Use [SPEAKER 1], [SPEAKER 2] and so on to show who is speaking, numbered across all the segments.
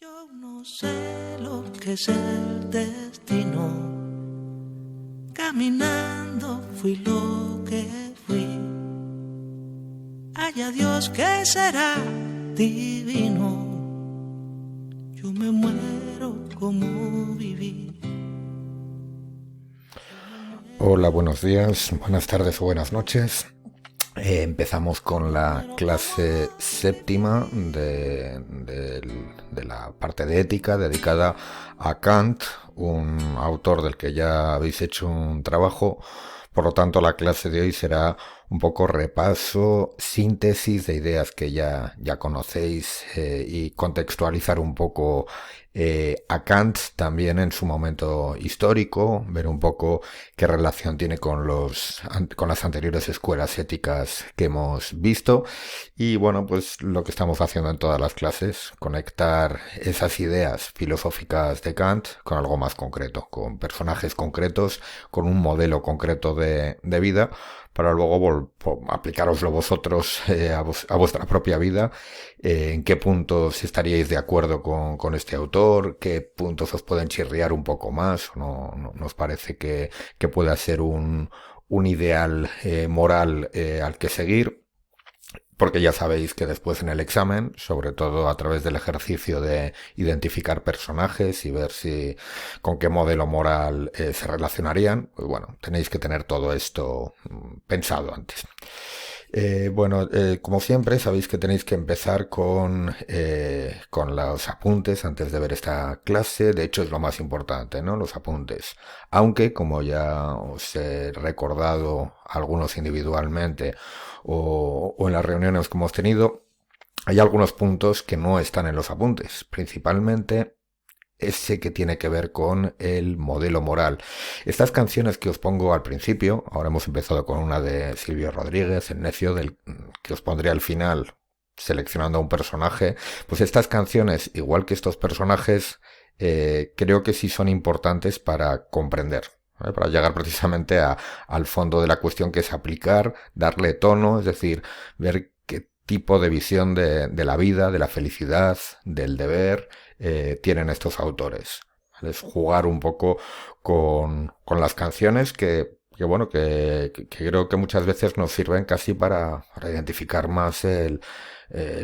[SPEAKER 1] Yo no sé lo que es el destino. Caminando fui lo que fui. Haya Dios que será divino. Yo me muero como viví.
[SPEAKER 2] Hola, buenos días, buenas tardes o buenas noches. Empezamos con la clase séptima de la parte de ética dedicada a Kant, un autor del que ya habéis hecho un trabajo. Por lo tanto, la clase de hoy será un poco repaso, síntesis de ideas que ya conocéis y contextualizar un poco a Kant también en su momento histórico, ver un poco qué relación tiene con con las anteriores escuelas éticas que hemos visto. Y bueno, pues lo que estamos haciendo en todas las clases, conectar esas ideas filosóficas de Kant con algo más concreto, con personajes concretos, con un modelo concreto de vida, para luego aplicároslo vosotros a vuestra propia vida, en qué puntos estaríais de acuerdo con este autor, qué puntos os pueden chirriar un poco más, o no nos parece que pueda ser un ideal moral al que seguir. Porque ya sabéis que después en el examen, sobre todo a través del ejercicio de identificar personajes y ver si con qué modelo moral se relacionarían, pues bueno, tenéis que tener todo esto pensado antes. Como siempre, sabéis que tenéis que empezar con los apuntes antes de ver esta clase. De hecho, es lo más importante, ¿no? Los apuntes. Aunque, como ya os he recordado algunos individualmente o en las reuniones que hemos tenido, hay algunos puntos que no están en los apuntes. Principalmente ese que tiene que ver con el modelo moral. Estas canciones que os pongo al principio, ahora hemos empezado con una de Silvio Rodríguez, El necio, que os pondré al final seleccionando a un personaje, pues estas canciones, igual que estos personajes, creo que sí son importantes para comprender, ¿vale? Para llegar precisamente al fondo de la cuestión, que es aplicar, darle tono, es decir, ver qué tipo de visión de la vida, de la felicidad, del deber, tienen estos autores. ¿Vale? Es jugar un poco con las canciones que creo que muchas veces nos sirven casi para identificar más el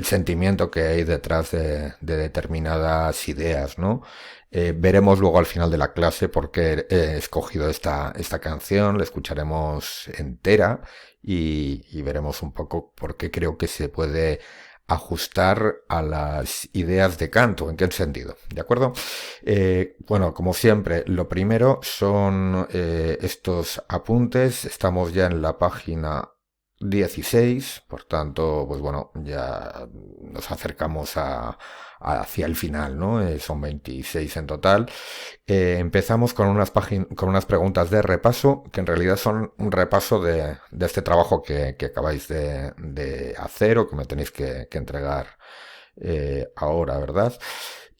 [SPEAKER 2] sentimiento que hay detrás de determinadas ideas, ¿no? Veremos luego al final de la clase por qué he escogido esta canción, la escucharemos entera y veremos un poco por qué creo que se puede ajustar a las ideas de Kant, ¿en qué sentido? ¿De acuerdo? Como siempre, lo primero son estos apuntes. Estamos ya en la página 16, por tanto, pues bueno, ya nos acercamos hacia el final, ¿no? Son 26 en total. Empezamos con con unas preguntas de repaso, que en realidad son un repaso de este trabajo que acabáis de hacer o que me tenéis que entregar ahora, ¿verdad?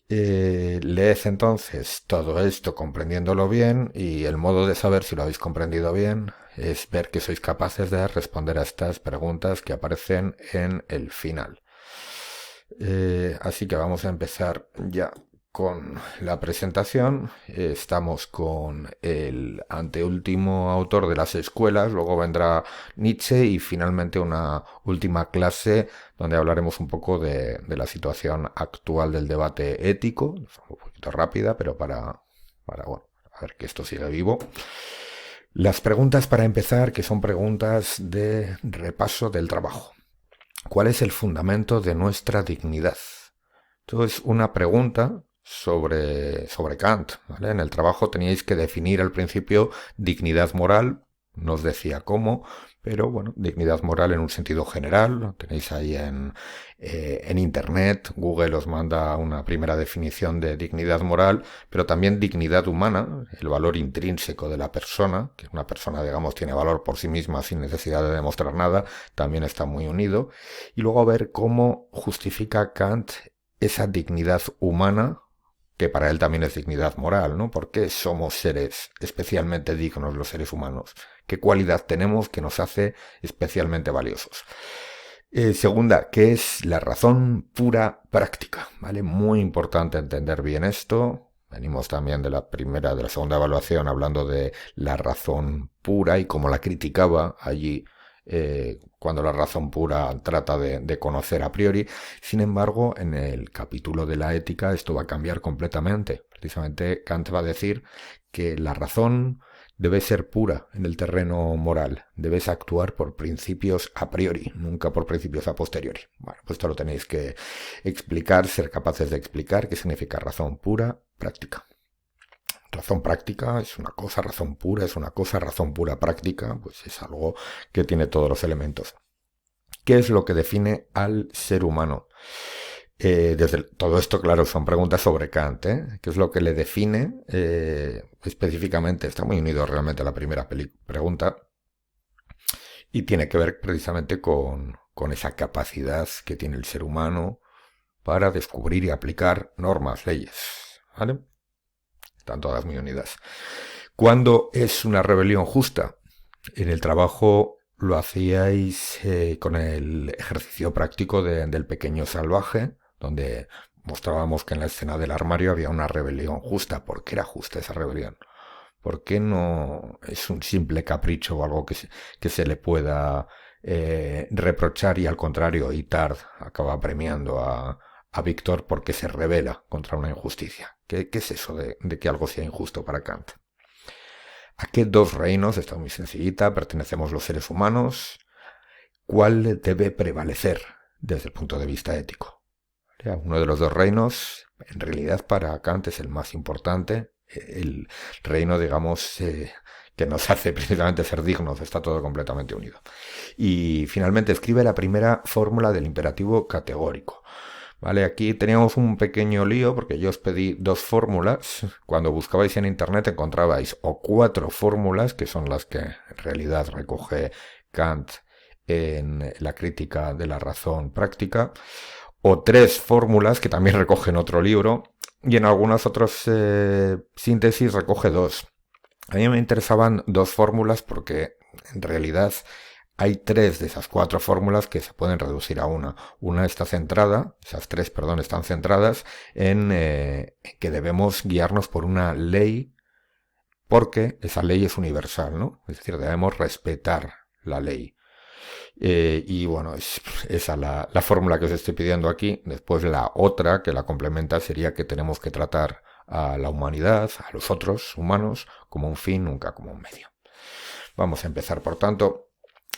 [SPEAKER 2] Leed entonces todo esto comprendiéndolo bien, y el modo de saber si lo habéis comprendido bien es ver que sois capaces de responder a estas preguntas que aparecen en el final. Así que vamos a empezar ya con la presentación. Estamos con el anteúltimo autor de las escuelas, luego vendrá Nietzsche y finalmente una última clase donde hablaremos un poco de la situación actual del debate ético. Un poquito rápida, pero bueno, a ver que esto siga vivo. Las preguntas para empezar, que son preguntas de repaso del trabajo. ¿Cuál es el fundamento de nuestra dignidad? Esto es una pregunta sobre Kant, ¿vale? En el trabajo teníais que definir al principio dignidad moral, no os decía cómo, pero bueno, dignidad moral en un sentido general, lo tenéis ahí en internet. Google os manda una primera definición de dignidad moral, pero también dignidad humana, el valor intrínseco de la persona, que una persona, digamos, tiene valor por sí misma sin necesidad de demostrar nada, también está muy unido. Y luego ver cómo justifica Kant esa dignidad humana, que para él también es dignidad moral, ¿no? ¿Por qué somos seres especialmente dignos los seres humanos? ¿Qué cualidad tenemos que nos hace especialmente valiosos? Segunda, ¿qué es la razón pura práctica? ¿Vale? Muy importante entender bien esto. Venimos también de la segunda evaluación hablando de la razón pura y cómo la criticaba allí cuando la razón pura trata de conocer a priori. Sin embargo, en el capítulo de la ética esto va a cambiar completamente. Precisamente Kant va a decir que la razón debe ser pura en el terreno moral. Debes actuar por principios a priori, nunca por principios a posteriori. Bueno, pues esto lo tenéis que explicar, ser capaces de explicar qué significa razón pura, práctica. Razón práctica es una cosa, razón pura es una cosa, razón pura práctica, pues es algo que tiene todos los elementos. ¿Qué es lo que define al ser humano? Todo esto, claro, son preguntas sobre Kant, ¿eh? ¿Qué es lo que le define específicamente? Está muy unido realmente a la primera pregunta y tiene que ver precisamente con esa capacidad que tiene el ser humano para descubrir y aplicar normas, leyes, ¿vale? Están todas muy unidas. ¿Cuándo es una rebelión justa? En el trabajo lo hacíais con el ejercicio práctico del pequeño salvaje, donde mostrábamos que en la escena del armario había una rebelión justa. ¿Por qué era justa esa rebelión? ¿Por qué no es un simple capricho o algo que se le pueda reprochar y al contrario Itard acaba premiando a Víctor porque se rebela contra una injusticia? ¿Qué es eso de que algo sea injusto para Kant? ¿A qué dos reinos? Está muy sencillita, pertenecemos los seres humanos. ¿Cuál debe prevalecer desde el punto de vista ético? Uno de los dos reinos, en realidad para Kant es el más importante, el reino, digamos, que nos hace precisamente ser dignos, está todo completamente unido. Y finalmente escribe la primera fórmula del imperativo categórico. Vale, aquí teníamos un pequeño lío porque yo os pedí dos fórmulas. Cuando buscabais en internet encontrabais o 4 fórmulas, que son las que en realidad recoge Kant en la crítica de la razón práctica, o 3 fórmulas que también recoge en otro libro, y en algunas otras síntesis recoge 2. A mí me interesaban 2 fórmulas porque en realidad hay 3 de esas 4 fórmulas que se pueden reducir a una. Una está centrada, esas 3, perdón, están centradas en que debemos guiarnos por una ley porque esa ley es universal, ¿no? Es decir, debemos respetar la ley. Y bueno, es esa la fórmula que os estoy pidiendo aquí. Después la otra que la complementa sería que tenemos que tratar a la humanidad, a los otros humanos, como un fin, nunca como un medio. Vamos a empezar, por tanto.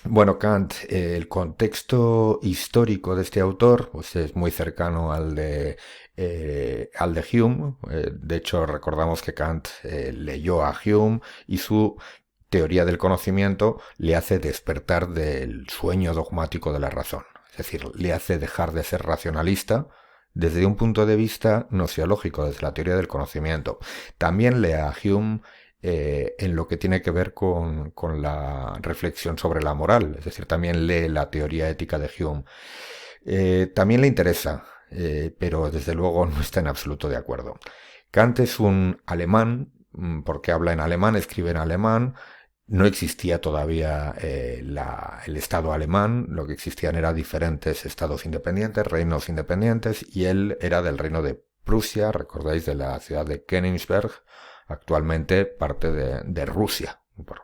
[SPEAKER 2] Bueno, Kant, el contexto histórico de este autor pues es muy cercano al de Hume. De hecho, recordamos que Kant leyó a Hume y su teoría del conocimiento le hace despertar del sueño dogmático de la razón. Es decir, le hace dejar de ser racionalista desde un punto de vista nociológico, desde la teoría del conocimiento. También lee a Hume en lo que tiene que ver con la reflexión sobre la moral, es decir, también lee la teoría ética de Hume. También le interesa, pero desde luego no está en absoluto de acuerdo. Kant es un alemán, porque habla en alemán, escribe en alemán. No existía todavía el Estado alemán, lo que existían eran diferentes estados independientes, reinos independientes, y él era del reino de Prusia, recordáis, de la ciudad de Königsberg, actualmente parte de Rusia.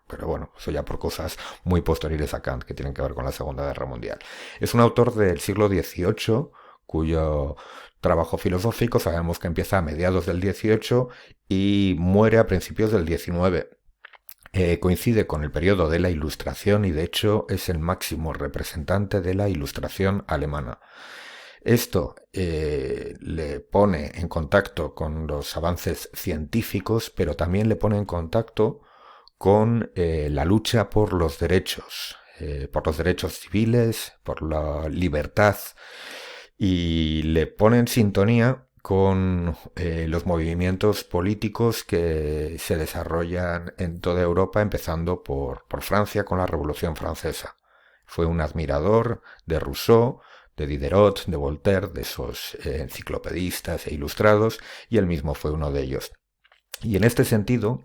[SPEAKER 2] Pero bueno, eso ya por cosas muy posteriores a Kant, que tienen que ver con la Segunda Guerra Mundial. Es un autor del siglo XVIII, cuyo trabajo filosófico sabemos que empieza a mediados del XVIII y muere a principios del XIX. Coincide con el periodo de la Ilustración y de hecho es el máximo representante de la Ilustración alemana. Esto le pone en contacto con los avances científicos, pero también le pone en contacto con la lucha por los derechos civiles, por la libertad, y le pone en sintonía con los movimientos políticos que se desarrollan en toda Europa, empezando por Francia con la Revolución Francesa. Fue un admirador de Rousseau, de Diderot, de Voltaire, de esos enciclopedistas e ilustrados, y él mismo fue uno de ellos. Y en este sentido,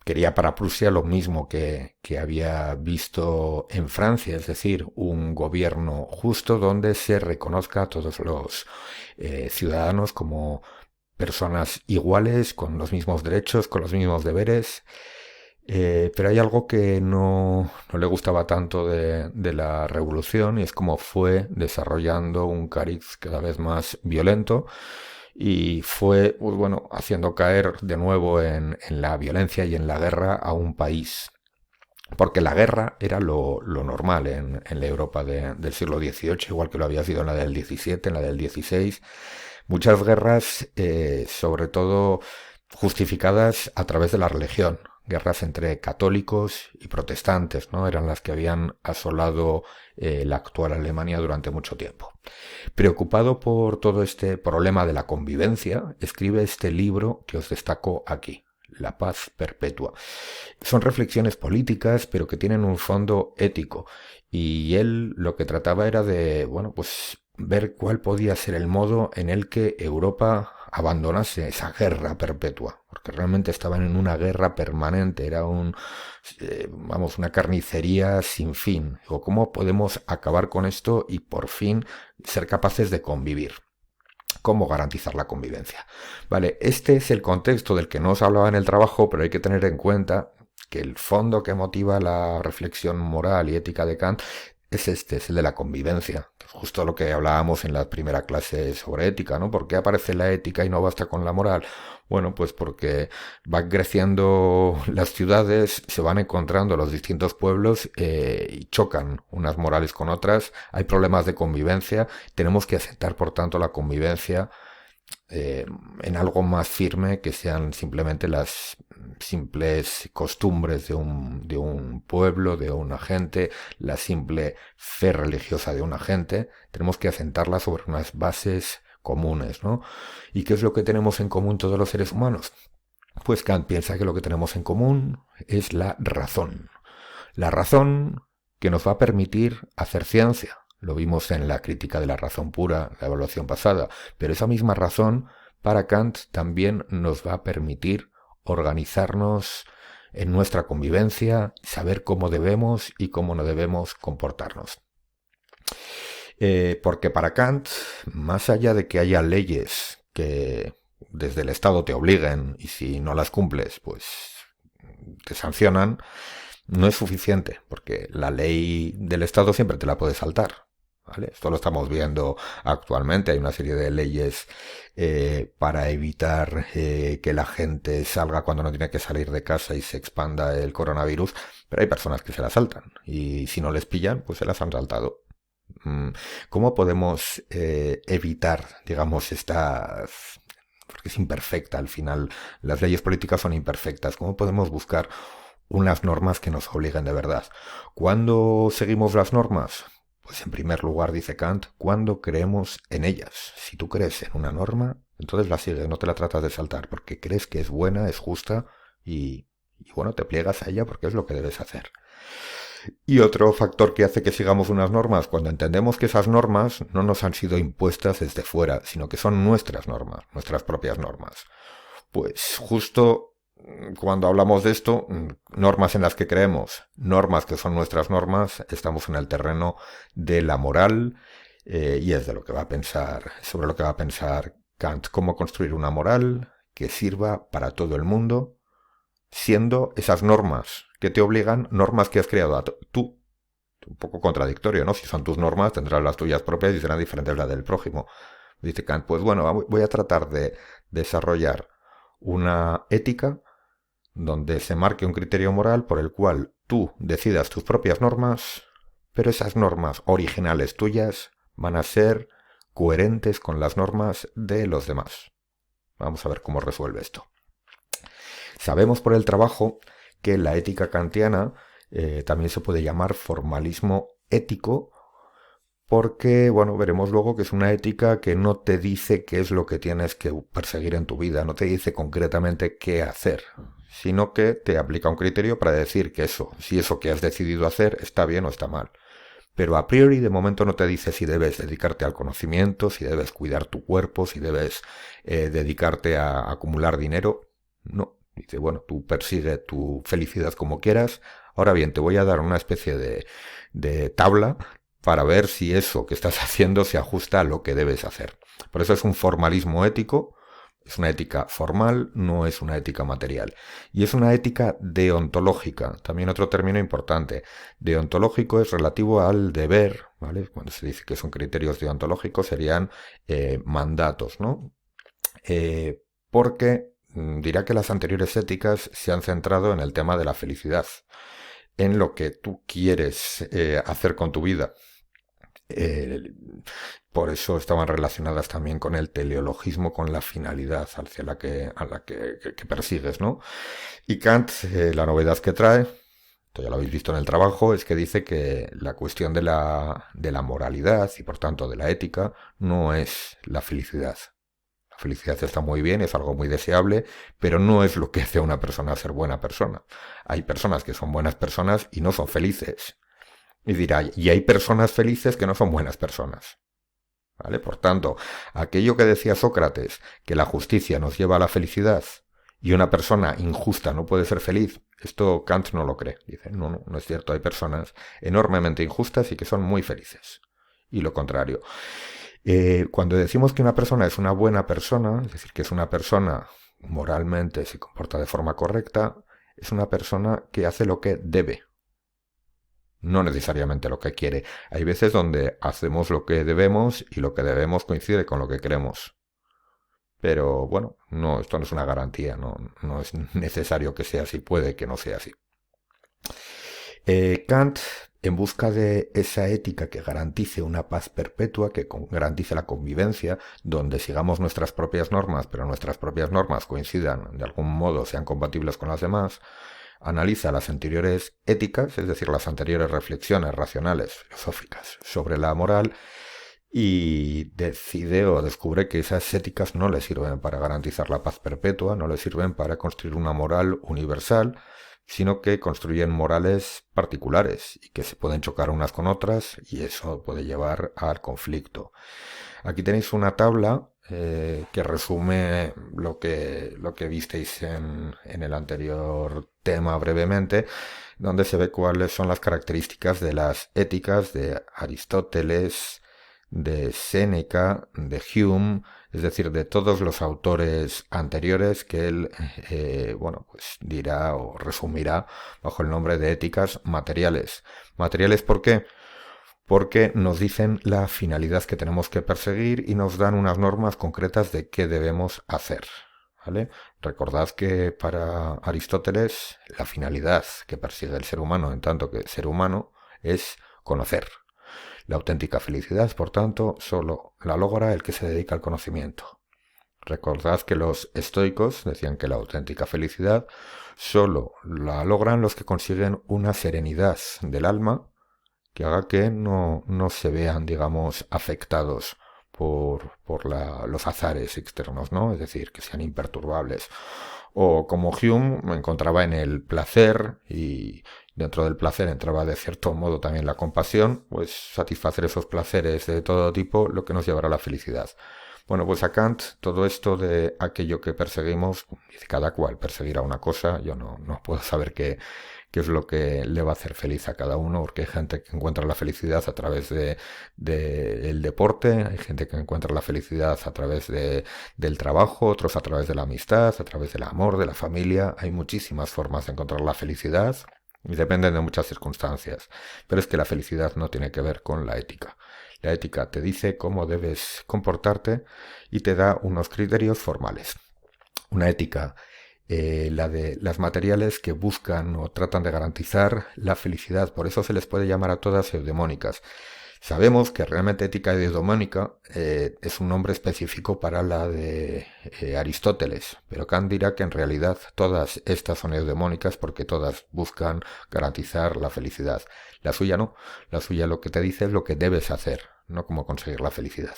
[SPEAKER 2] quería para Prusia lo mismo que había visto en Francia, es decir, un gobierno justo donde se reconozca a todos los ciudadanos como personas iguales, con los mismos derechos, con los mismos deberes. Pero hay algo que no le gustaba tanto de la revolución, y es cómo fue desarrollando un cariz cada vez más violento y fue, pues bueno, haciendo caer de nuevo en la violencia y en la guerra a un país. Porque la guerra era lo normal en la Europa del siglo XVIII, igual que lo había sido en la del XVII, en la del XVI. Muchas guerras, sobre todo justificadas a través de la religión. Guerras entre católicos y protestantes, ¿no? Eran las que habían asolado la actual Alemania durante mucho tiempo. Preocupado por todo este problema de la convivencia, escribe este libro que os destaco aquí, La paz perpetua. Son reflexiones políticas, pero que tienen un fondo ético. Y él lo que trataba era de, bueno, pues ver cuál podía ser el modo en el que Europa abandonase esa guerra perpetua, porque realmente estaban en una guerra permanente, era una carnicería sin fin. Digo, ¿cómo podemos acabar con esto y por fin ser capaces de convivir? ¿Cómo garantizar la convivencia? Vale, este es el contexto del que no os hablaba en el trabajo, pero hay que tener en cuenta que el fondo que motiva la reflexión moral y ética de Kant es el de la convivencia, que es justo lo que hablábamos en la primera clase sobre ética, ¿no? ¿Por qué aparece la ética y no basta con la moral? Bueno, pues porque van creciendo las ciudades, se van encontrando los distintos pueblos y chocan unas morales con otras, hay problemas de convivencia, tenemos que aceptar por tanto la convivencia en algo más firme que sean simplemente las simples costumbres de un pueblo, de una gente, la simple fe religiosa de una gente. Tenemos que asentarla sobre unas bases comunes, ¿no? ¿Y qué es lo que tenemos en común todos los seres humanos? Pues Kant piensa que lo que tenemos en común es la razón. La razón que nos va a permitir hacer ciencia. Lo vimos en la crítica de la razón pura, la evaluación pasada, pero esa misma razón para Kant también nos va a permitir organizarnos en nuestra convivencia, saber cómo debemos y cómo no debemos comportarnos. Porque para Kant, más allá de que haya leyes que desde el Estado te obliguen y si no las cumples, pues te sancionan, no es suficiente, porque la ley del Estado siempre te la puedes saltar. ¿Vale? Esto lo estamos viendo actualmente. Hay una serie de leyes para evitar que la gente salga cuando no tiene que salir de casa y se expanda el coronavirus, pero hay personas que se la saltan y si no les pillan, pues se las han saltado. ¿Cómo podemos evitar, digamos, estas... porque es imperfecta al final, las leyes políticas son imperfectas. ¿Cómo podemos buscar unas normas que nos obliguen de verdad? ¿Cuándo seguimos las normas? Pues en primer lugar, dice Kant, cuando creemos en ellas. Si tú crees en una norma, entonces la sigues, no te la tratas de saltar, porque crees que es buena, es justa y bueno, te pliegas a ella porque es lo que debes hacer. Y otro factor que hace que sigamos unas normas, cuando entendemos que esas normas no nos han sido impuestas desde fuera, sino que son nuestras normas, nuestras propias normas. Pues justo cuando hablamos de esto, normas en las que creemos, normas que son nuestras normas, estamos en el terreno de la moral y es de lo que va a pensar, sobre lo que va a pensar Kant, cómo construir una moral que sirva para todo el mundo, siendo esas normas que te obligan, normas que has creado tú. Un poco contradictorio, ¿no? Si son tus normas, tendrás las tuyas propias y serán diferentes de las del prójimo. Dice Kant, pues bueno, voy a tratar de desarrollar una ética donde se marque un criterio moral por el cual tú decidas tus propias normas, pero esas normas originales tuyas van a ser coherentes con las normas de los demás. Vamos a ver cómo resuelve esto. Sabemos por el trabajo que la ética kantiana también se puede llamar formalismo ético, porque, bueno, veremos luego que es una ética que no te dice qué es lo que tienes que perseguir en tu vida, no te dice concretamente qué hacer, sino que te aplica un criterio para decir que si eso que has decidido hacer está bien o está mal. Pero a priori de momento no te dice si debes dedicarte al conocimiento, si debes cuidar tu cuerpo, si debes dedicarte a acumular dinero. No, Dice, bueno, tú persigue tu felicidad como quieras. Ahora bien, te voy a dar una especie de tabla para ver si eso que estás haciendo se ajusta a lo que debes hacer. Por eso es un formalismo ético, es una ética formal, no es una ética material. Y es una ética deontológica, también otro término importante. Deontológico es relativo al deber, ¿vale? Cuando se dice que son criterios deontológicos serían mandatos, ¿no? Porque dirá que las anteriores éticas se han centrado en el tema de la felicidad, en lo que tú quieres hacer con tu vida. Eh, por eso estaban relacionadas también con el teleologismo, con la finalidad hacia que persigues, ¿no? Y Kant, la novedad que trae, esto ya lo habéis visto en el trabajo, es que dice que la cuestión de la moralidad y por tanto de la ética no es la felicidad. La felicidad está muy bien, es algo muy deseable, pero no es lo que hace a una persona ser buena persona. Hay personas que son buenas personas y no son felices. Y dirá, y hay personas felices que no son buenas personas. ¿Vale? Por tanto, aquello que decía Sócrates, que la justicia nos lleva a la felicidad y una persona injusta no puede ser feliz, esto Kant no lo cree. Dice, no es cierto, hay personas enormemente injustas y que son muy felices. Y lo contrario. Cuando decimos que una persona es una buena persona, es decir, que es una persona moralmente se comporta de forma correcta, es una persona que hace lo que debe, no necesariamente lo que quiere. Hay veces donde hacemos lo que debemos y lo que debemos coincide con lo que queremos. Pero bueno, no, esto no es una garantía, no es necesario que sea así, puede que no sea así. Kant, en busca de esa ética que garantice una paz perpetua, que garantice la convivencia, donde sigamos nuestras propias normas, pero nuestras propias normas coincidan, de algún modo sean compatibles con las demás, analiza las anteriores éticas, es decir, las anteriores reflexiones racionales, filosóficas, sobre la moral, y decide o descubre que esas éticas no le sirven para garantizar la paz perpetua, no le sirven para construir una moral universal, sino que construyen morales particulares y que se pueden chocar unas con otras y eso puede llevar al conflicto. Aquí tenéis una tabla que resume lo que visteis en el anterior tema brevemente, donde se ve cuáles son las características de las éticas de Aristóteles, de Séneca, de Hume, es decir, de todos los autores anteriores que él, bueno, pues dirá o resumirá bajo el nombre de éticas materiales. ¿Materiales por qué? Porque nos dicen la finalidad que tenemos que perseguir y nos dan unas normas concretas de qué debemos hacer. ¿Vale? Recordad que para Aristóteles la finalidad que persigue el ser humano en tanto que ser humano es conocer. La auténtica felicidad, por tanto, solo la logra el que se dedica al conocimiento. Recordad que los estoicos decían que la auténtica felicidad solo la logran los que consiguen una serenidad del alma que haga que no se vean, digamos, afectados por los azares externos, ¿no? Es decir, que sean imperturbables. O como Hume me encontraba en el placer y dentro del placer entraba de cierto modo también la compasión, pues satisfacer esos placeres de todo tipo lo que nos llevará a la felicidad. Bueno, pues a Kant todo esto de aquello que perseguimos, dice cada cual perseguirá una cosa, yo no puedo saber qué es lo que le va a hacer feliz a cada uno, porque hay gente que encuentra la felicidad a través del deporte, hay gente que encuentra la felicidad a través del trabajo, otros a través de la amistad, a través del amor, de la familia, hay muchísimas formas de encontrar la felicidad y dependen de muchas circunstancias, pero es que la felicidad no tiene que ver con la ética. La ética te dice cómo debes comportarte y te da unos criterios formales. Una ética, la de las materiales que buscan o tratan de garantizar la felicidad. Por eso se les puede llamar a todas eudemónicas. Sabemos que realmente ética eudemónica es un nombre específico para la de Aristóteles, pero Kant dirá que en realidad todas estas son eudemónicas porque todas buscan garantizar la felicidad. La suya no, la suya lo que te dice es lo que debes hacer, no cómo conseguir la felicidad.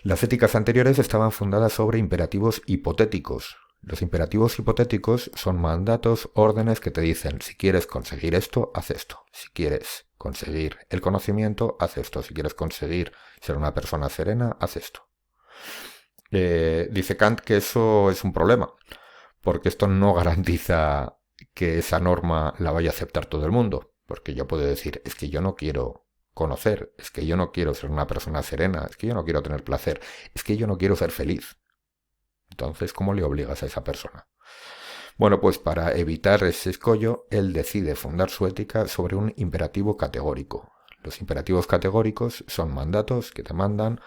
[SPEAKER 2] Las éticas anteriores estaban fundadas sobre imperativos hipotéticos. Los imperativos hipotéticos son mandatos, órdenes que te dicen, si quieres conseguir esto, haz esto. Si quieres conseguir el conocimiento, haz esto. Si quieres conseguir ser una persona serena, haz esto. Dice Kant que eso es un problema, porque esto no garantiza que esa norma la vaya a aceptar todo el mundo, porque yo puedo decir, es que yo no quiero conocer, es que yo no quiero ser una persona serena, es que yo no quiero tener placer, es que yo no quiero ser feliz. Entonces, ¿cómo le obligas a esa persona? Bueno, pues para evitar ese escollo, él decide fundar su ética sobre un imperativo categórico. Los imperativos categóricos son mandatos que te mandan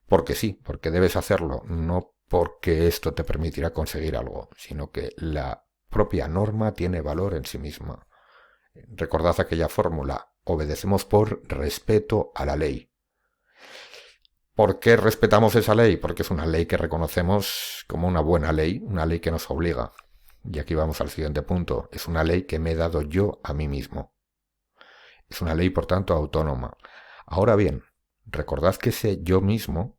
[SPEAKER 2] porque sí, porque debes hacerlo, no porque esto te permitirá conseguir algo, sino que la propia norma tiene valor en sí misma. Recordad aquella fórmula, obedecemos por respeto a la ley. ¿Por qué respetamos esa ley? Porque es una ley que reconocemos como una buena ley, una ley que nos obliga. Y aquí vamos al siguiente punto. Es una ley que me he dado yo a mí mismo. Es una ley, por tanto, autónoma. Ahora bien, recordad que ese yo mismo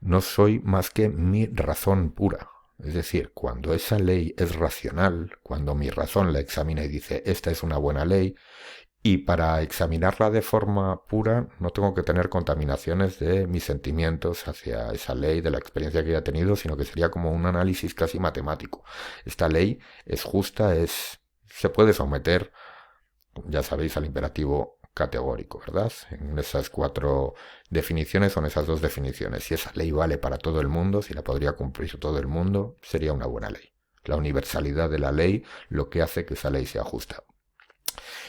[SPEAKER 2] no soy más que mi razón pura. Es decir, cuando esa ley es racional, cuando mi razón la examina y dice, esta es una buena ley, y para examinarla de forma pura no tengo que tener contaminaciones de mis sentimientos hacia esa ley, de la experiencia que haya tenido, sino que sería como un análisis casi matemático. Esta ley es justa, se puede someter, ya sabéis, al imperativo categórico, ¿verdad? En esas 4 definiciones son esas 2 definiciones. Si esa ley vale para todo el mundo, si la podría cumplir todo el mundo, sería una buena ley. La universalidad de la ley lo que hace que esa ley sea justa.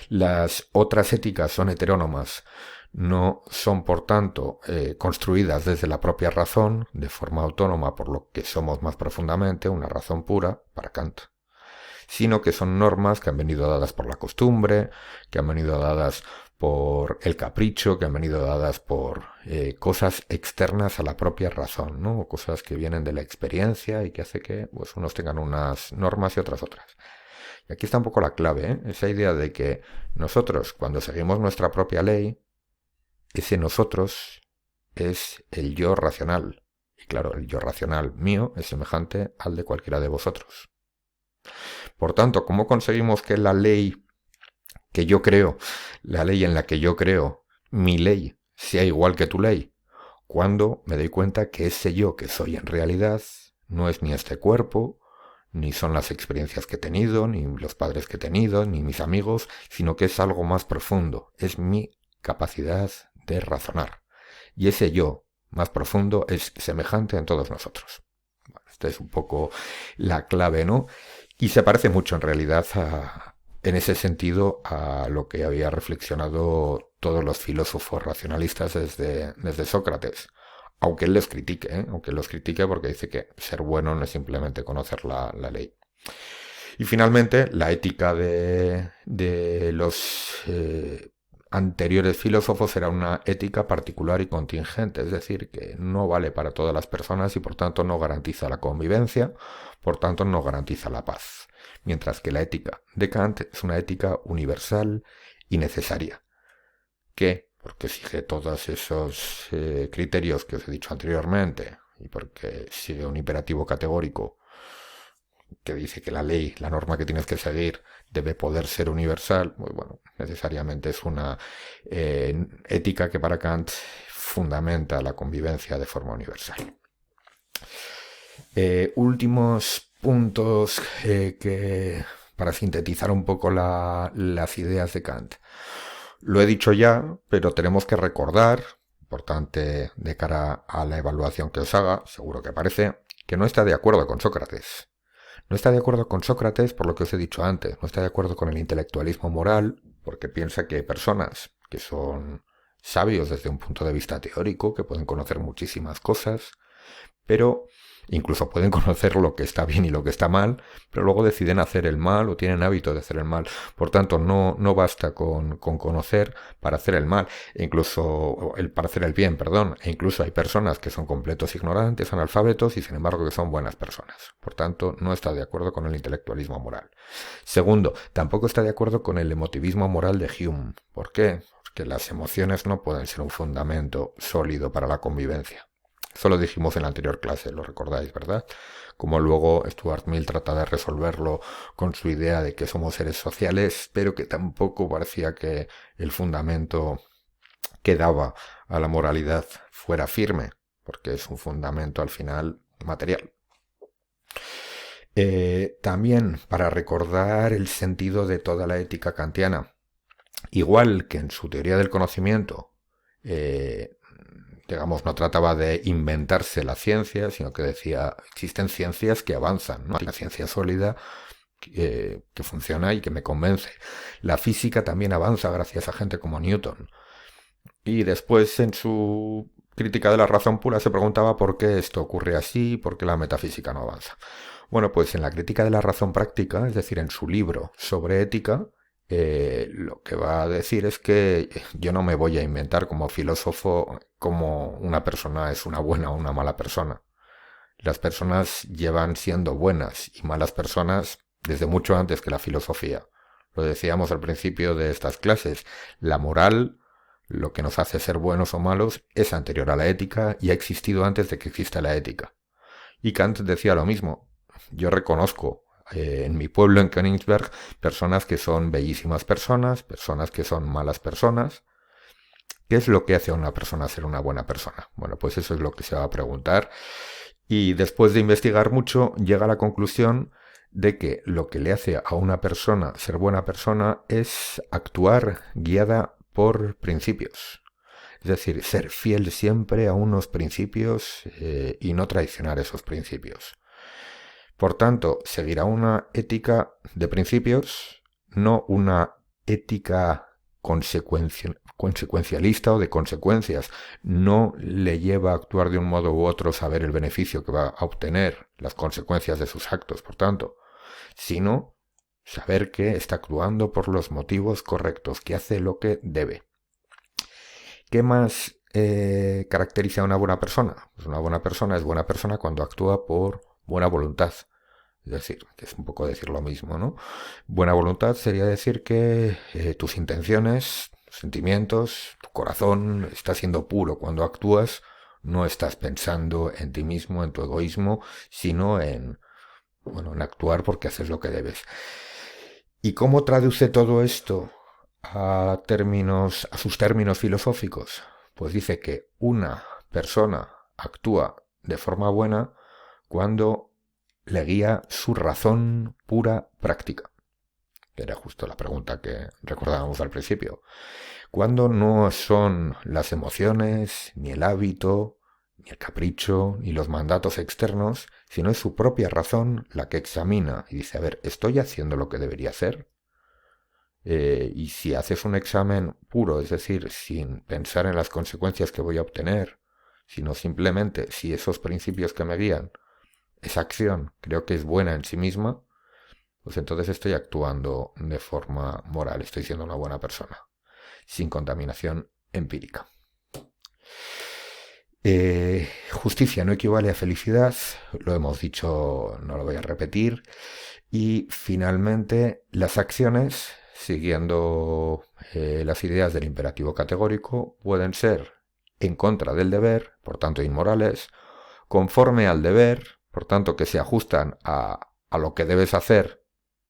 [SPEAKER 2] Las otras éticas son heterónomas, no son por tanto construidas desde la propia razón, de forma autónoma por lo que somos más profundamente, una razón pura para Kant, sino que son normas que han venido dadas por la costumbre, que han venido dadas por el capricho, que han venido dadas por cosas externas a la propia razón, ¿no? Cosas que vienen de la experiencia y que hace que pues, unos tengan unas normas y otras. Y aquí está un poco la clave, ¿eh? Esa idea de que nosotros, cuando seguimos nuestra propia ley, ese nosotros es el yo racional. Y claro, el yo racional mío es semejante al de cualquiera de vosotros. Por tanto, ¿cómo conseguimos que la ley que yo creo, la ley en la que yo creo, mi ley, sea igual que tu ley? Cuando me doy cuenta que ese yo que soy en realidad no es ni este cuerpo, ni son las experiencias que he tenido, ni los padres que he tenido, ni mis amigos, sino que es algo más profundo, es mi capacidad de razonar. Y ese yo más profundo es semejante en todos nosotros. Bueno, esta es un poco la clave, ¿no? Y se parece mucho en realidad en ese sentido a lo que había reflexionado todos los filósofos racionalistas desde Sócrates. Aunque él los critique, ¿eh? Aunque los critique porque dice que ser bueno no es simplemente conocer la ley. Y finalmente, la ética de los anteriores filósofos era una ética particular y contingente, es decir, que no vale para todas las personas y por tanto no garantiza la convivencia, por tanto no garantiza la paz. Mientras que la ética de Kant es una ética universal y necesaria, que porque sigue todos esos criterios que os he dicho anteriormente y porque sigue un imperativo categórico que dice que la ley, la norma que tienes que seguir debe poder ser universal, pues bueno, necesariamente es una ética que para Kant fundamenta la convivencia de forma universal. Últimos puntos que para sintetizar un poco las ideas de Kant. Lo he dicho ya, pero tenemos que recordar, importante de cara a la evaluación que os haga, seguro que parece, que no está de acuerdo con Sócrates. No está de acuerdo con Sócrates por lo que os he dicho antes, no está de acuerdo con el intelectualismo moral, porque piensa que hay personas que son sabios desde un punto de vista teórico, que pueden conocer muchísimas cosas, pero incluso pueden conocer lo que está bien y lo que está mal, pero luego deciden hacer el mal o tienen hábito de hacer el mal. Por tanto, no basta con conocer para hacer el mal, para hacer el bien, perdón. E incluso hay personas que son completos ignorantes, analfabetos y sin embargo que son buenas personas. Por tanto, no está de acuerdo con el intelectualismo moral. Segundo, tampoco está de acuerdo con el emotivismo moral de Hume. ¿Por qué? Porque las emociones no pueden ser un fundamento sólido para la convivencia. Eso lo dijimos en la anterior clase, lo recordáis, ¿verdad? Como luego Stuart Mill trata de resolverlo con su idea de que somos seres sociales, pero que tampoco parecía que el fundamento que daba a la moralidad fuera firme, porque es un fundamento al final material. También para recordar el sentido de toda la ética kantiana, igual que en su teoría del conocimiento, eh, digamos, no trataba de inventarse la ciencia, sino que decía, existen ciencias que avanzan, ¿no? Hay una ciencia sólida que funciona y que me convence. La física también avanza gracias a gente como Newton. Y después, en su crítica de la razón pura, se preguntaba por qué esto ocurre así, por qué la metafísica no avanza. Bueno, pues en la crítica de la razón práctica, es decir, en su libro sobre ética, lo que va a decir es que yo no me voy a inventar como filósofo cómo una persona es una buena o una mala persona. Las personas llevan siendo buenas y malas personas desde mucho antes que la filosofía. Lo decíamos al principio de estas clases. La moral, lo que nos hace ser buenos o malos, es anterior a la ética y ha existido antes de que exista la ética. Y Kant decía lo mismo. Yo reconozco en mi pueblo, en Königsberg, personas que son bellísimas personas, personas que son malas personas. ¿Qué es lo que hace a una persona ser una buena persona? Bueno, pues eso es lo que se va a preguntar. Y después de investigar mucho, llega a la conclusión de que lo que le hace a una persona ser buena persona es actuar guiada por principios. Es decir, ser fiel siempre a unos principios y no traicionar esos principios. Por tanto, seguirá una ética de principios, no una ética consecuencialista o de consecuencias. No le lleva a actuar de un modo u otro saber el beneficio que va a obtener, las consecuencias de sus actos, por tanto, sino saber que está actuando por los motivos correctos, que hace lo que debe. ¿Qué más caracteriza a una buena persona? Pues una buena persona es buena persona cuando actúa por buena voluntad. Es decir, que es un poco decir lo mismo, ¿no? Buena voluntad sería decir que tus intenciones, tus sentimientos, tu corazón está siendo puro cuando actúas. No estás pensando en ti mismo, en tu egoísmo, sino bueno, en actuar porque haces lo que debes. ¿Y cómo traduce todo esto a sus términos filosóficos? Pues dice que una persona actúa de forma buena cuando le guía su razón pura práctica. Era justo la pregunta que recordábamos al principio. Cuando no son las emociones, ni el hábito, ni el capricho, ni los mandatos externos, sino es su propia razón la que examina y dice, a ver, ¿estoy haciendo lo que debería hacer? Y si haces un examen puro, es decir, sin pensar en las consecuencias que voy a obtener, sino simplemente si esos principios que me guían, esa acción creo que es buena en sí misma, pues entonces estoy actuando de forma moral, estoy siendo una buena persona, sin contaminación empírica. Justicia no equivale a felicidad, lo hemos dicho, no lo voy a repetir. Y finalmente, las acciones, siguiendo las ideas del imperativo categórico, pueden ser en contra del deber, por tanto inmorales, conforme al deber, por tanto que se ajustan a lo que debes hacer,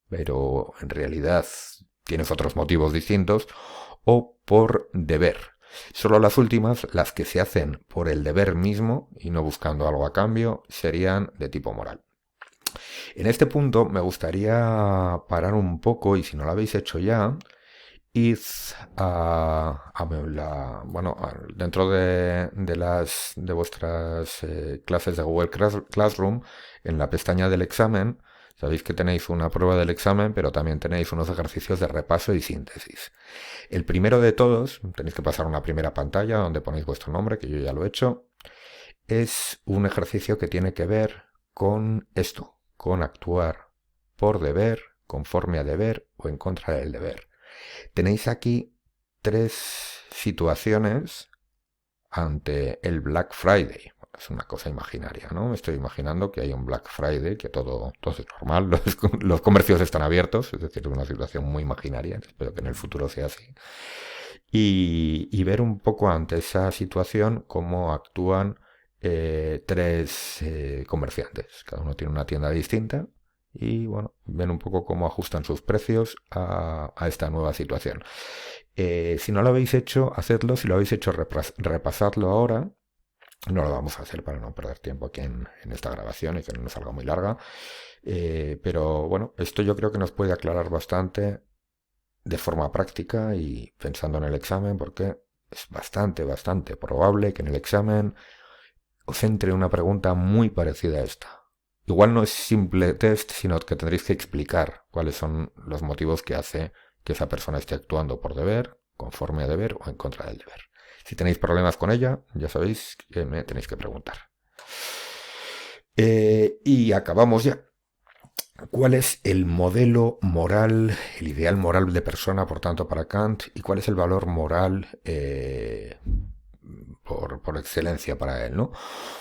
[SPEAKER 2] pero en realidad tienes otros motivos distintos, o por deber. Solo las últimas, las que se hacen por el deber mismo y no buscando algo a cambio, serían de tipo moral. En este punto me gustaría parar un poco, y si no lo habéis hecho ya, id bueno, dentro de vuestras clases de Google Classroom, en la pestaña del examen, sabéis que tenéis una prueba del examen, pero también tenéis unos ejercicios de repaso y síntesis. El primero de todos, tenéis que pasar una primera pantalla donde ponéis vuestro nombre, que yo ya lo he hecho, es un ejercicio que tiene que ver con esto, con actuar por deber, conforme a deber o en contra del deber. Tenéis aquí 3 situaciones ante el Black Friday. Es una cosa imaginaria, ¿no? Me estoy imaginando que hay un Black Friday, que todo es normal, los comercios están abiertos, es decir, es una situación muy imaginaria, espero que en el futuro sea así. Y ver un poco ante esa situación cómo actúan 3 comerciantes. Cada uno tiene una tienda distinta y bueno, ven un poco cómo ajustan sus precios a esta nueva situación. Si no lo habéis hecho, hacedlo. Si lo habéis hecho, repasadlo ahora. No lo vamos a hacer para no perder tiempo aquí en esta grabación y que no nos salga muy larga. Pero bueno, esto yo creo que nos puede aclarar bastante de forma práctica y pensando en el examen, porque es bastante probable que en el examen os entre una pregunta muy parecida a esta. Igual no es simple test, sino que tendréis que explicar cuáles son los motivos que hace que esa persona esté actuando por deber, conforme a deber o en contra del deber. Si tenéis problemas con ella, ya sabéis que me tenéis que preguntar. Y acabamos ya. ¿Cuál es el modelo moral, el ideal moral de persona, por tanto, para Kant? ¿Y cuál es el valor moral por excelencia para él, ¿no?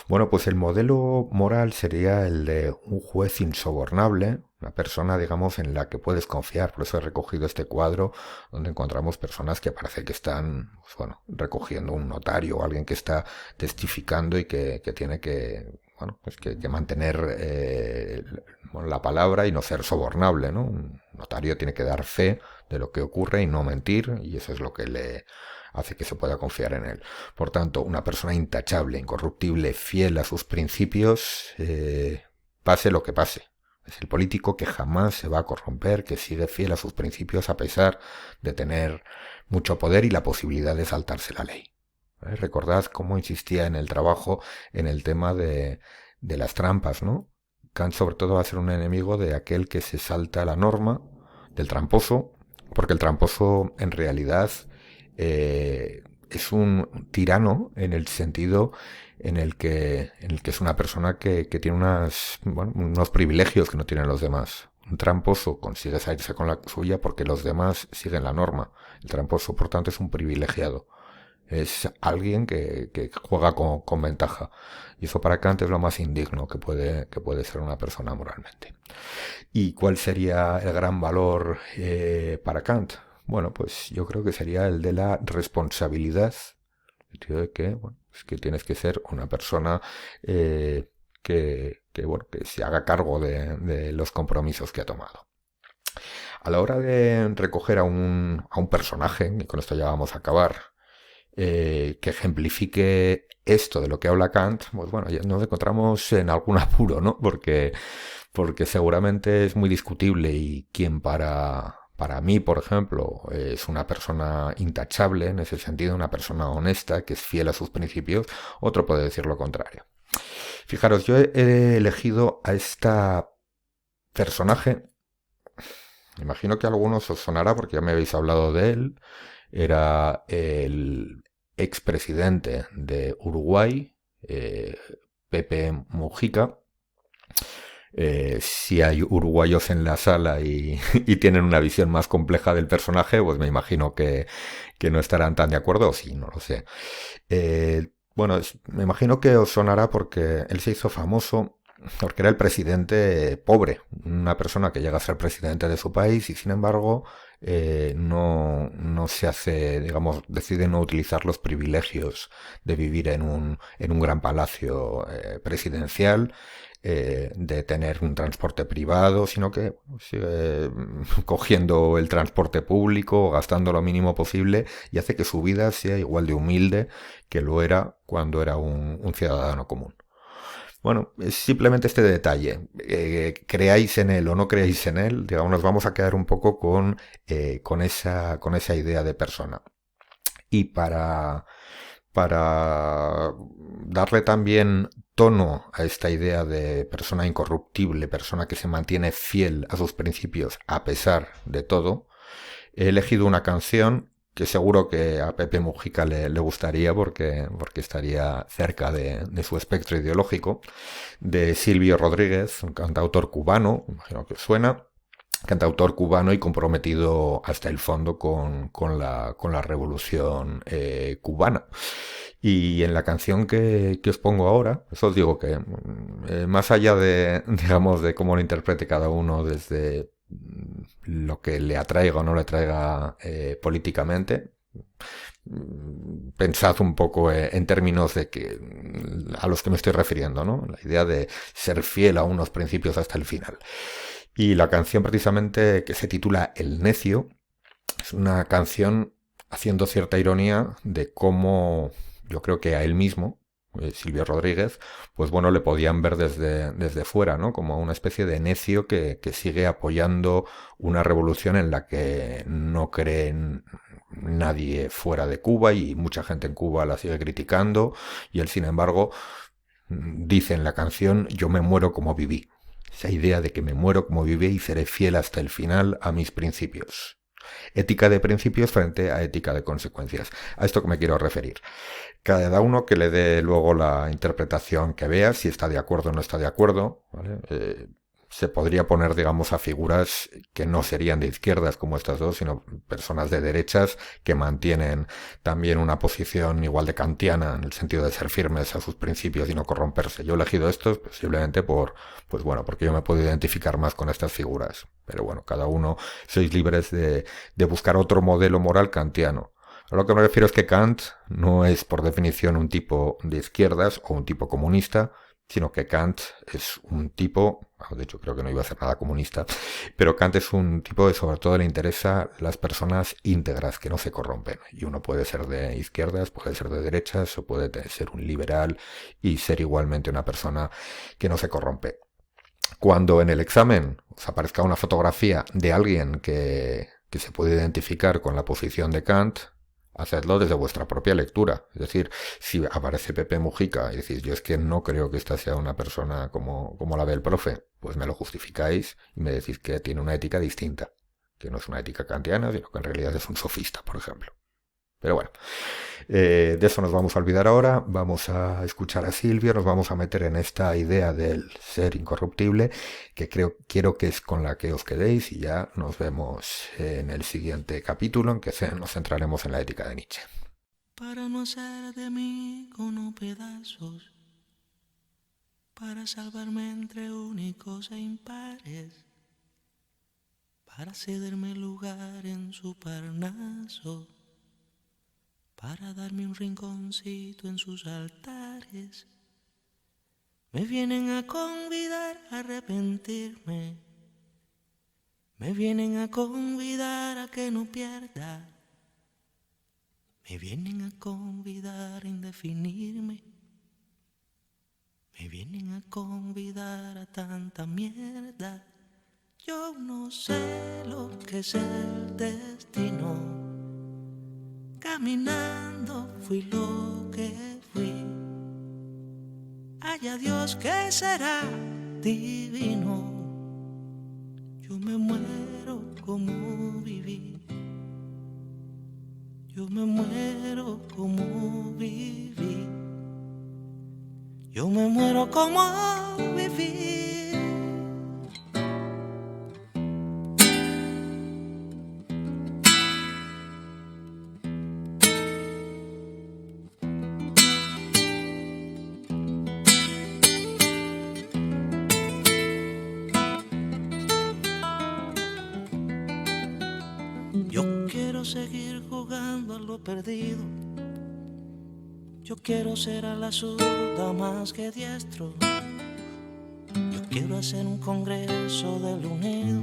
[SPEAKER 2] Bueno, pues el modelo moral sería el de un juez insobornable, una persona, digamos, en la que puedes confiar. Por eso he recogido este cuadro donde encontramos personas que parece que están, pues bueno, recogiendo un notario o alguien que está testificando y que tiene que, bueno, pues que mantener la palabra y no ser sobornable, ¿no? Un notario tiene que dar fe de lo que ocurre y no mentir, y eso es lo que le hace que se pueda confiar en él. Por tanto, una persona intachable, incorruptible, fiel a sus principios, pase lo que pase. Es el político que jamás se va a corromper, que sigue fiel a sus principios a pesar de tener mucho poder y la posibilidad de saltarse la ley. Recordad cómo insistía en el trabajo en el tema de las trampas, ¿no? Kant sobre todo va a ser un enemigo de aquel que se salta la norma, del tramposo, porque el tramposo en realidad es un tirano en el sentido en el que es una persona que tiene unos privilegios que no tienen los demás. Un tramposo consigue salirse con la suya porque los demás siguen la norma. El tramposo, por tanto, es un privilegiado. Es alguien que juega con ventaja. Y eso para Kant es lo más indigno que puede ser una persona moralmente. ¿Y cuál sería el gran valor para Kant? Bueno, pues yo creo que sería el de la responsabilidad. El sentido de que, bueno, es que tienes que ser una persona bueno, que se haga cargo de los compromisos que ha tomado. A la hora de recoger a un personaje, y con esto ya vamos a acabar, que ejemplifique esto de lo que habla Kant, pues bueno, ya nos encontramos en algún apuro, ¿no? Porque seguramente es muy discutible y quien para mí, por ejemplo, es una persona intachable, en ese sentido, una persona honesta, que es fiel a sus principios, otro puede decir lo contrario. Fijaros, yo he elegido a esta personaje, me imagino que a algunos os sonará porque ya me habéis hablado de él, era el expresidente de Uruguay, Pepe Mujica. Si hay uruguayos en la sala y tienen una visión más compleja del personaje, pues me imagino que no estarán tan de acuerdo, o sí, no lo sé. Bueno, me imagino que os sonará porque él se hizo famoso porque era el presidente pobre, una persona que llega a ser presidente de su país y sin embargo no se hace, digamos, decide no utilizar los privilegios de vivir en un gran palacio presidencial, de tener un transporte privado, sino que sigue cogiendo el transporte público, gastando lo mínimo posible y hace que su vida sea igual de humilde que lo era cuando era un ciudadano común. Bueno, es simplemente este detalle. Creáis en él o no creáis en él, digamos, nos vamos a quedar un poco con esa idea de persona. Y para darle también tono a esta idea de persona incorruptible, persona que se mantiene fiel a sus principios a pesar de todo, he elegido una canción que seguro que a Pepe Mujica le gustaría porque estaría cerca de su espectro ideológico, de Silvio Rodríguez, un cantautor cubano, imagino que suena, cantautor cubano y comprometido hasta el fondo con la revolución cubana. Y en la canción que os pongo ahora, eso os digo que más allá digamos, de cómo lo interprete cada uno desde lo que le atraiga o no le atraiga políticamente, pensad un poco en términos de a los que me estoy refiriendo, ¿no? La idea de ser fiel a unos principios hasta el final. Y la canción precisamente que se titula El Necio es una canción haciendo cierta ironía de cómo yo creo que a él mismo, Silvio Rodríguez, pues bueno, le podían ver desde fuera, ¿no? Como una especie de necio que sigue apoyando una revolución en la que no creen nadie fuera de Cuba y mucha gente en Cuba la sigue criticando y él, sin embargo, dice en la canción: yo me muero como viví. Esa idea de que me muero como viví y seré fiel hasta el final a mis principios. Ética de principios frente a ética de consecuencias. A esto que me quiero referir. Cada uno que le dé luego la interpretación que vea, si está de acuerdo o no está de acuerdo, ¿vale? Se podría poner, digamos, a figuras que no serían de izquierdas como estas dos, sino personas de derechas que mantienen también una posición igual de kantiana en el sentido de ser firmes a sus principios y no corromperse. Yo he elegido estos posiblemente pues bueno, porque yo me puedo identificar más con estas figuras. Pero bueno, cada uno sois libres de buscar otro modelo moral kantiano. A lo que me refiero es que Kant no es por definición un tipo de izquierdas o un tipo comunista, sino que Kant es un tipo, de hecho creo que no iba a ser nada comunista, pero Kant es un tipo que sobre todo le interesa las personas íntegras, que no se corrompen. Y uno puede ser de izquierdas, puede ser de derechas, o puede ser un liberal y ser igualmente una persona que no se corrompe. Cuando en el examen os aparezca una fotografía de alguien que se puede identificar con la posición de Kant, hacedlo desde vuestra propia lectura. Es decir, si aparece Pepe Mujica y decís: yo es que no creo que esta sea una persona como la ve el profe, pues me lo justificáis y me decís que tiene una ética distinta, que no es una ética kantiana, sino que en realidad es un sofista, por ejemplo. Pero bueno, de eso nos vamos a olvidar ahora. Vamos a escuchar a Silvio, nos vamos a meter en esta idea del ser incorruptible, que quiero que es con la que os quedéis, y ya nos vemos en el siguiente capítulo, en que nos centraremos en la ética de Nietzsche.
[SPEAKER 1] Para no hacer de mí como pedazos, para salvarme entre únicos e impares, para cederme lugar en su Parnaso, para darme un rinconcito en sus altares. Me vienen a convidar a arrepentirme, me vienen a convidar a que no pierda, me vienen a convidar a indefinirme, me vienen a convidar a tanta mierda. Yo no sé lo que es el destino. Caminando fui lo que fui. Haya Dios que será divino. Yo me muero como viví. Yo me muero como viví. Yo me muero como viví. Yo quiero seguir jugando a lo perdido. Yo quiero ser a la zurda más que diestro. Yo quiero hacer un congreso del unido.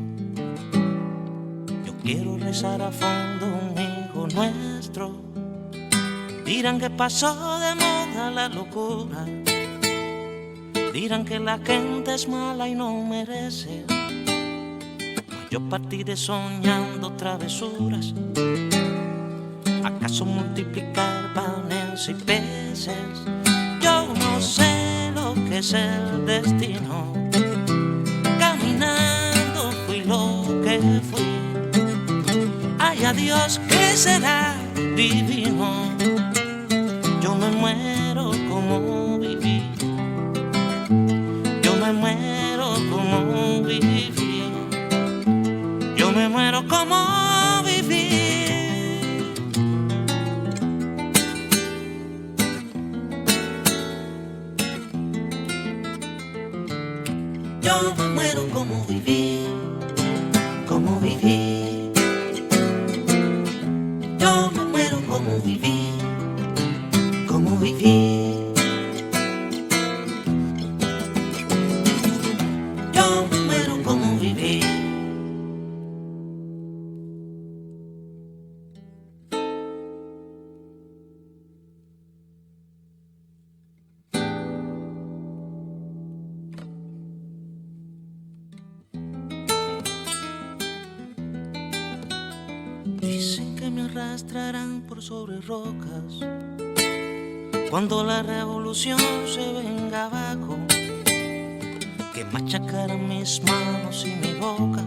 [SPEAKER 1] Yo quiero rezar a fondo un hijo nuestro. Dirán que pasó de moda la locura. Dirán que la gente es mala y no merece. Yo partiré soñando travesuras. ¿Acaso multiplicar panes y peces? Yo no sé lo que es el destino. Caminando fui lo que fui. Haya Dios que será divino. Yo me muero como viví. Yo me muero como viví. Yo me muero como viví. Yo me muero como viví, como viví. Yo me muero como viví, como viví. Yo me muero como viví. Dicen que me arrastrarán por sobre rocas cuando la revolución se venga abajo, que machacaran mis manos y mi boca,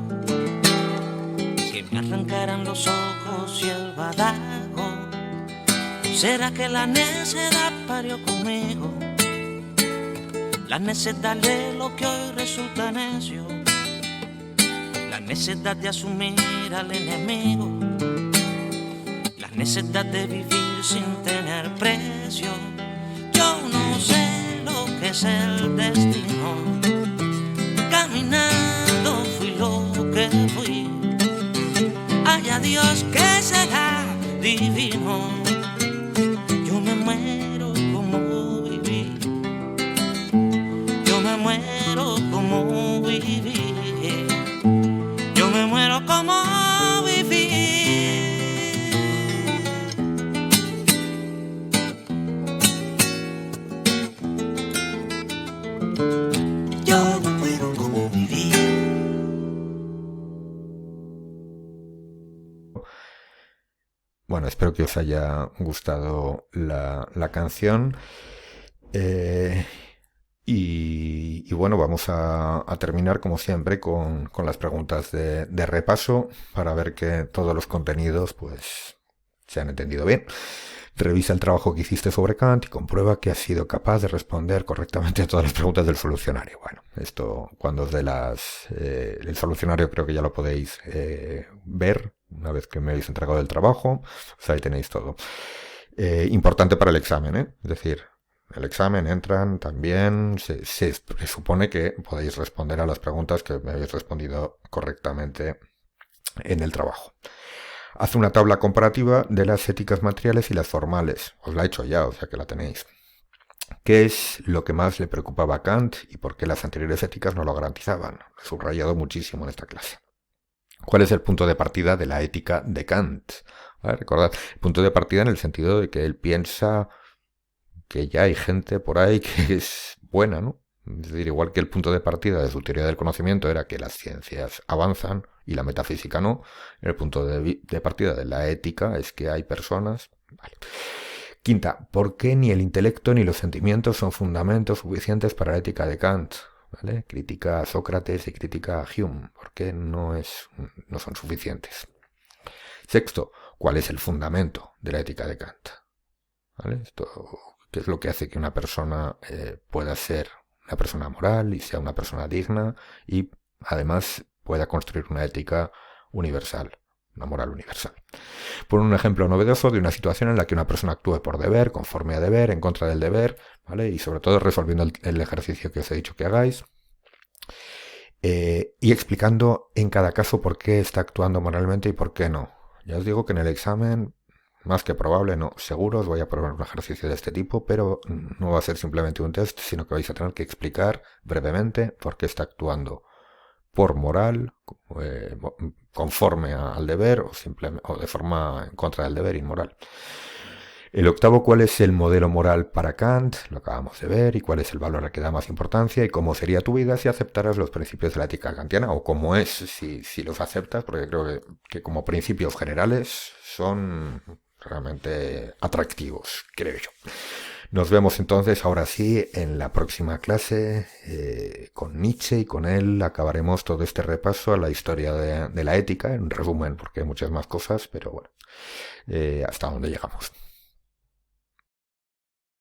[SPEAKER 1] que me arrancaran los ojos y el badajo. ¿Será que la necedad parió conmigo? La necedad de lo que hoy resulta necio, la necedad de asumir al enemigo, la necedad de vivir sin tener precio. Yo no sé lo que es el destino, caminando fui lo que fui. Haya Dios que será divino. Yo me muero como viví, yo me muero como viví, yo me muero como viví. Yo me muero como viví.
[SPEAKER 2] Bueno, espero que os haya gustado la canción. Y bueno, vamos a terminar como siempre con las preguntas de repaso para ver que todos los contenidos pues se han entendido bien. Revisa el trabajo que hiciste sobre Kant y comprueba que has sido capaz de responder correctamente a todas las preguntas del solucionario. Bueno, esto cuando os dé el solucionario creo que ya lo podéis ver una vez que me habéis entregado el trabajo. Pues ahí tenéis todo. Importante para el examen, ¿eh? Es decir, el examen entran también, se supone que podéis responder a las preguntas que me habéis respondido correctamente en el trabajo. Haz una tabla comparativa de las éticas materiales y las formales. Os la he hecho ya, o sea que la tenéis. ¿Qué es lo que más le preocupaba a Kant y por qué las anteriores éticas no lo garantizaban? Lo he subrayado muchísimo en esta clase. ¿Cuál es el punto de partida de la ética de Kant? ¿Vale? Recordad, el punto de partida en el sentido de que él piensa que ya hay gente por ahí que es buena, ¿no? Es decir, igual que el punto de partida de su teoría del conocimiento era que las ciencias avanzan y la metafísica no, el punto de partida de la ética es que hay personas... Vale. Quinta, ¿por qué ni el intelecto ni los sentimientos son fundamentos suficientes para la ética de Kant? ¿Vale? Critica a Sócrates y critica a Hume. ¿Por qué no son suficientes? Sexto, ¿cuál es el fundamento de la ética de Kant? ¿Vale? ¿Qué es lo que hace que una persona pueda ser una persona moral y sea una persona digna y además pueda construir una ética universal, una moral universal? Por un ejemplo novedoso de una situación en la que una persona actúe por deber, conforme a deber, en contra del deber, ¿vale? Y sobre todo resolviendo el ejercicio que os he dicho que hagáis y explicando en cada caso por qué está actuando moralmente y por qué no. Ya os digo que en el examen, más que probable, no, seguro os voy a probar un ejercicio de este tipo, pero no va a ser simplemente un test, sino que vais a tener que explicar brevemente por qué está actuando por moral, conforme al deber o de forma en contra del deber, inmoral. El octavo, ¿cuál es el modelo moral para Kant? Lo acabamos de ver. ¿Y cuál es el valor al que da más importancia? ¿Y cómo sería tu vida si aceptaras los principios de la ética kantiana? ¿O cómo es si los aceptas? Porque creo que como principios generales son realmente atractivos, creo yo. Nos vemos entonces, ahora sí, en la próxima clase con Nietzsche, y con él acabaremos todo este repaso a la historia de la ética, en resumen, porque hay muchas más cosas, pero bueno, hasta donde llegamos.